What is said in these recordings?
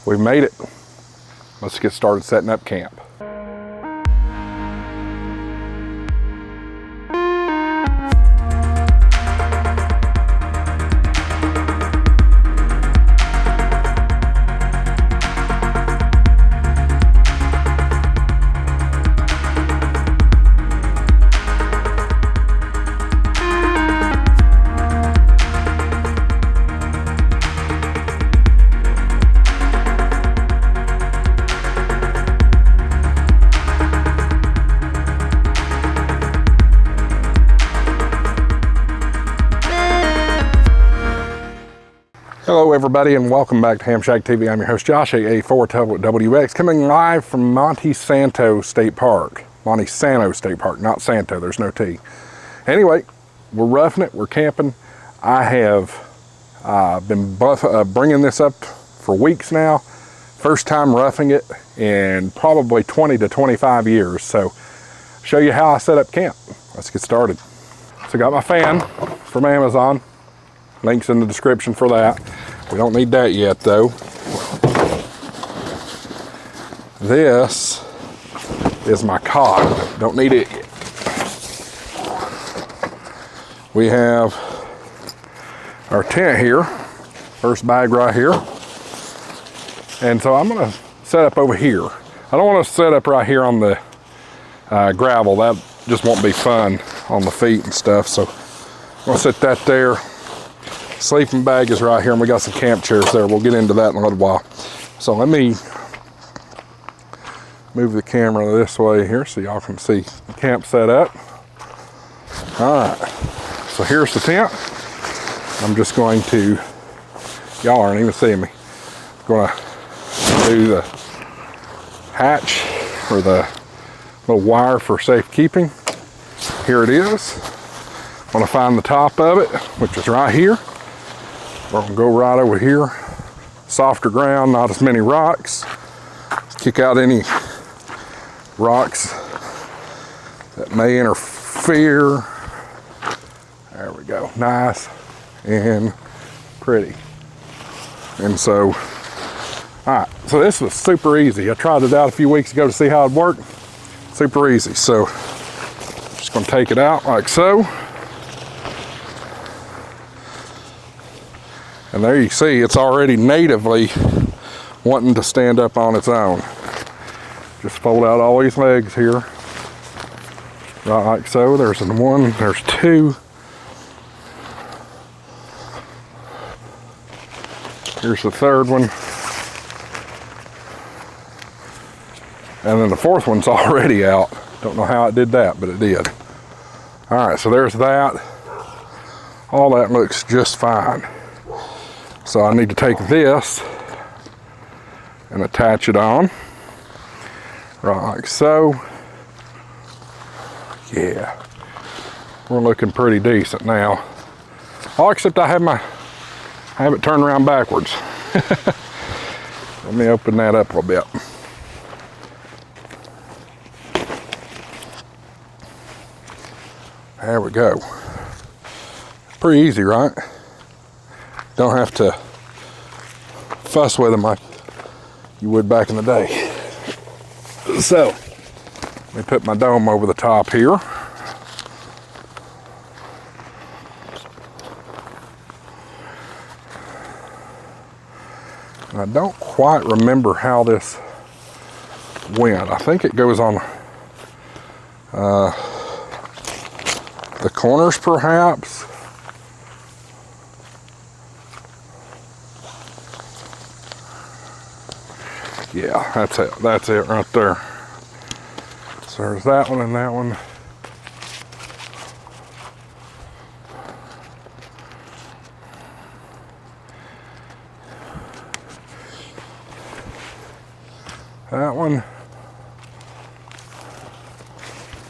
We've made it. Let's get started setting up camp. Hello everybody and welcome back to HamShackTV. I'm your host Josh, A4WX, coming live from Monte Sano State Park. Monte Sano State Park, not Santo, there's no T. Anyway, we're roughing it, we're camping. I have been bringing this up for weeks now. First time roughing it in probably 20 to 25 years. So, show you how I set up camp. Let's get started. So I got my fan from Amazon. Links in the description for that. We don't need that yet though. This is my cot. Don't need it yet. We have our tent here. First bag right here. And so I'm gonna set up over here. I don't want to set up right here on the gravel. That just won't be fun on the feet and stuff. So I'm gonna set that there. Sleeping bag is right here, and we got some camp chairs there. We'll get into that in a little while. So let me move the camera this way here so y'all can see the camp set up. All right, so here's the tent. I'm just going to, y'all aren't even seeing me, I'm gonna do the hatch or the little wire for safekeeping. Here it is. I'm gonna find the top of it, which is right here. We're gonna go right over here. Softer ground, not as many rocks. Kick out any rocks that may interfere. There we go, nice and pretty. And so, all right, so this was super easy. I tried it out a few weeks ago to see how it worked. Super easy, so just gonna take it out like so. And there you see, it's already natively wanting to stand up on its own. Just fold out all these legs here, right like so. There's one, there's two. Here's the third one. And then the fourth one's already out. Don't know how it did that, but it did. All right, so there's that. All that looks just fine. So I need to take this and attach it on, right like so. Yeah, we're looking pretty decent now. Oh, except I have it turned around backwards. Let me open that up a bit. There we go. Pretty easy, right? Don't have to fuss with them like you would back in the day. So, let me put my dome over the top here. And I don't quite remember how this went. I think it goes on the corners perhaps. Yeah, that's it right there. So there's that one and that one. That one.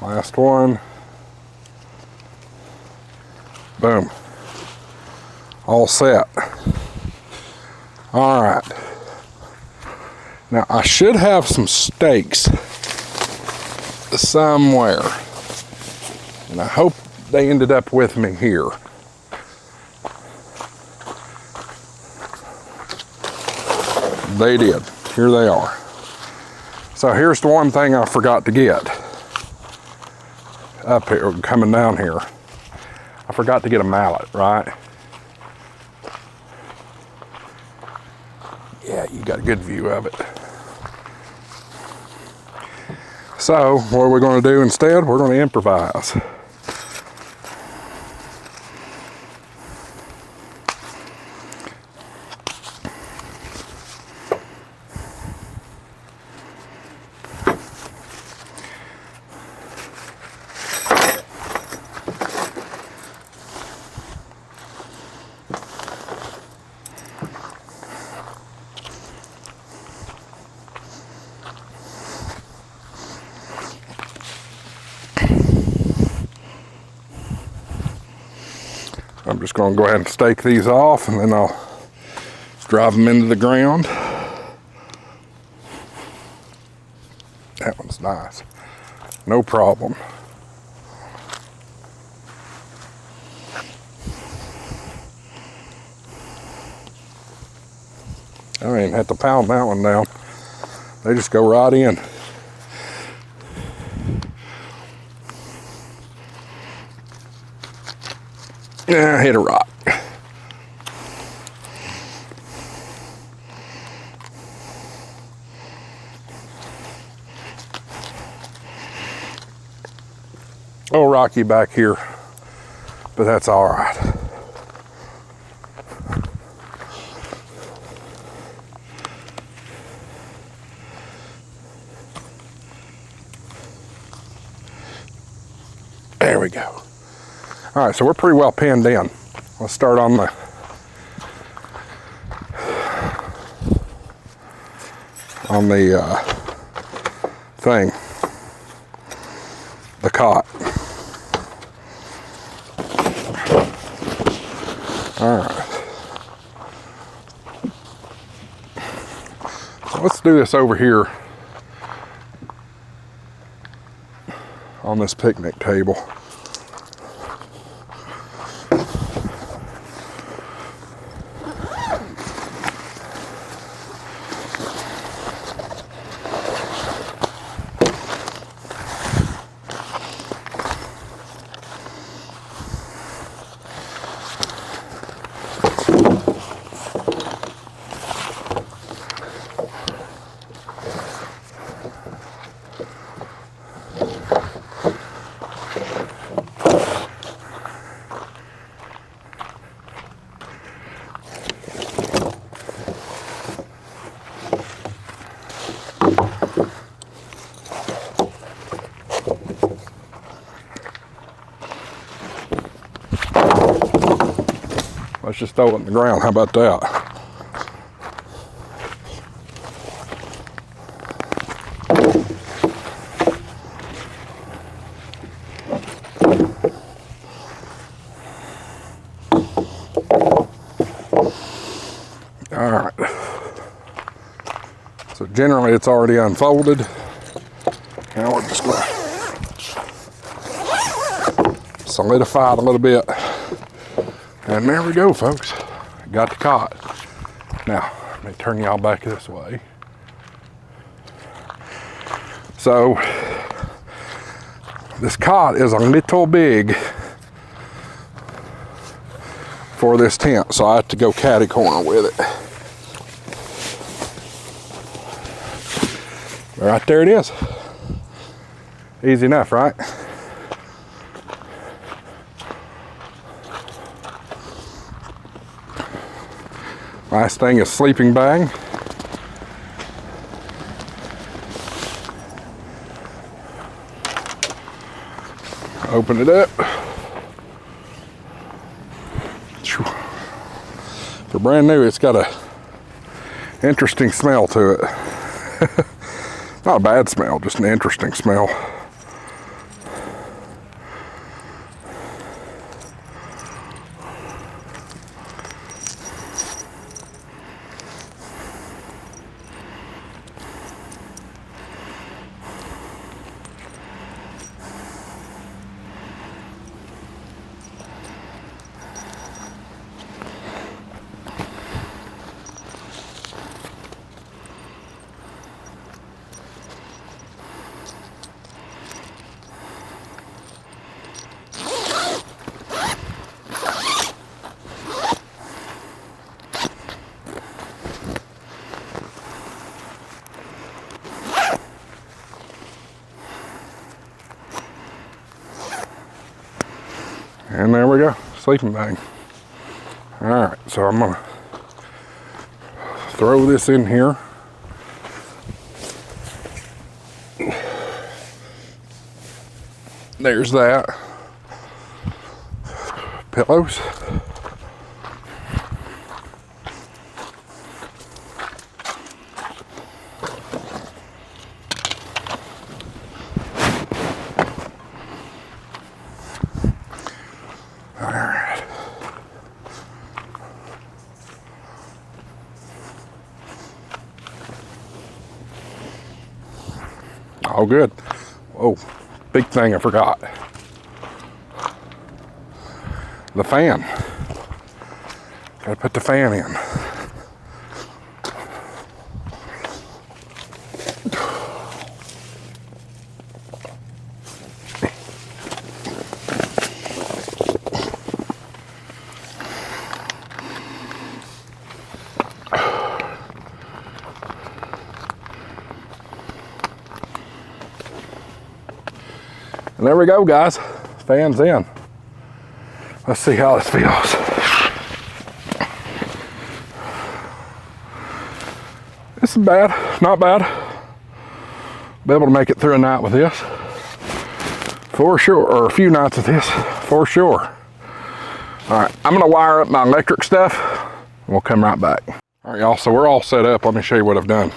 Last one. Boom. All set. All right. Now I should have some stakes somewhere, and I hope they ended up with me here. they did. Here they are. So here's the one thing I forgot to get. Up here, coming down here. I forgot to get a mallet, right? Yeah, you got a good view of it. So what are we going to do instead? We're going to improvise. I'm just going to go ahead and stake these off, and then I'll drive them into the ground. That one's nice. No problem. I don't even have to pound that one down. They just go right in. Yeah, hit a rock. Oh, rocky back here, but that's all right. There we go. All right, so we're pretty well pinned in. Let's start on the thing, the cot. All right. So let's do this over here on this picnic table. Let's just throw it in the ground. How about that? All right. So generally it's already unfolded. Now we're just going to solidify it a little bit. And there we go, folks. Got the cot. Now, let me turn y'all back this way. So, this cot is a little big for this tent, so I have to go catty corner with it. Right there it is. Easy enough, right? Last thing is sleeping bag. Open it up. For brand new, it's got a interesting smell to it. Not a bad smell, just an interesting smell. And there we go, sleeping bag. All right, so I'm gonna throw this in here. There's that. Pillows. All right. All good. Whoa, big thing I forgot. The fan. Gotta put the fan in. And there we go, guys. Fan's in. Let's see how this feels. This is bad, not bad. Be able to make it through a night with this, for sure, or a few nights with this, for sure. All right, I'm gonna wire up my electric stuff, and we'll come right back. All right, y'all, so we're all set up. Let me show you what I've done.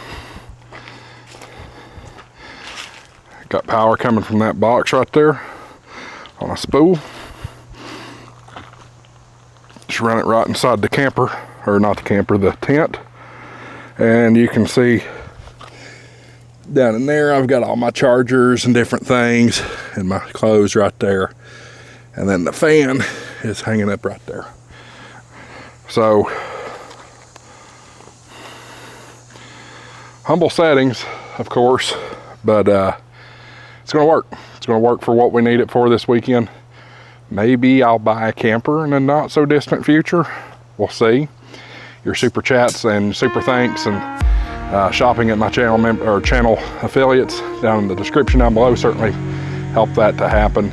Got power coming from that box right there on a spool. Just run it right inside the camper, or not the camper, the tent. And you can see down in there, I've got all my chargers and different things and my clothes right there. And then the fan is hanging up right there. So, humble settings, of course, but it's gonna work. It's gonna work for what we need it for this weekend. Maybe I'll buy a camper in a not so distant future. We'll see. Your super chats and super thanks and shopping at my channel affiliates down in the description down below certainly help that to happen.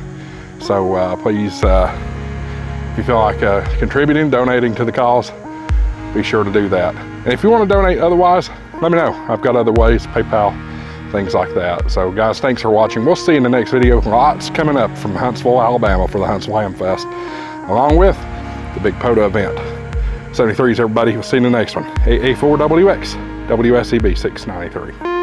So please, if you feel like contributing, donating to the cause, be sure to do that. And if you want to donate otherwise, let me know. I've got other ways, PayPal, things like that. So guys, thanks for watching. We'll see you in the next video. Lots coming up from Huntsville, Alabama for the Huntsville Hamfest, along with the big POTA event. 73s everybody, we'll see you in the next one. AA4WX, WSEB 693.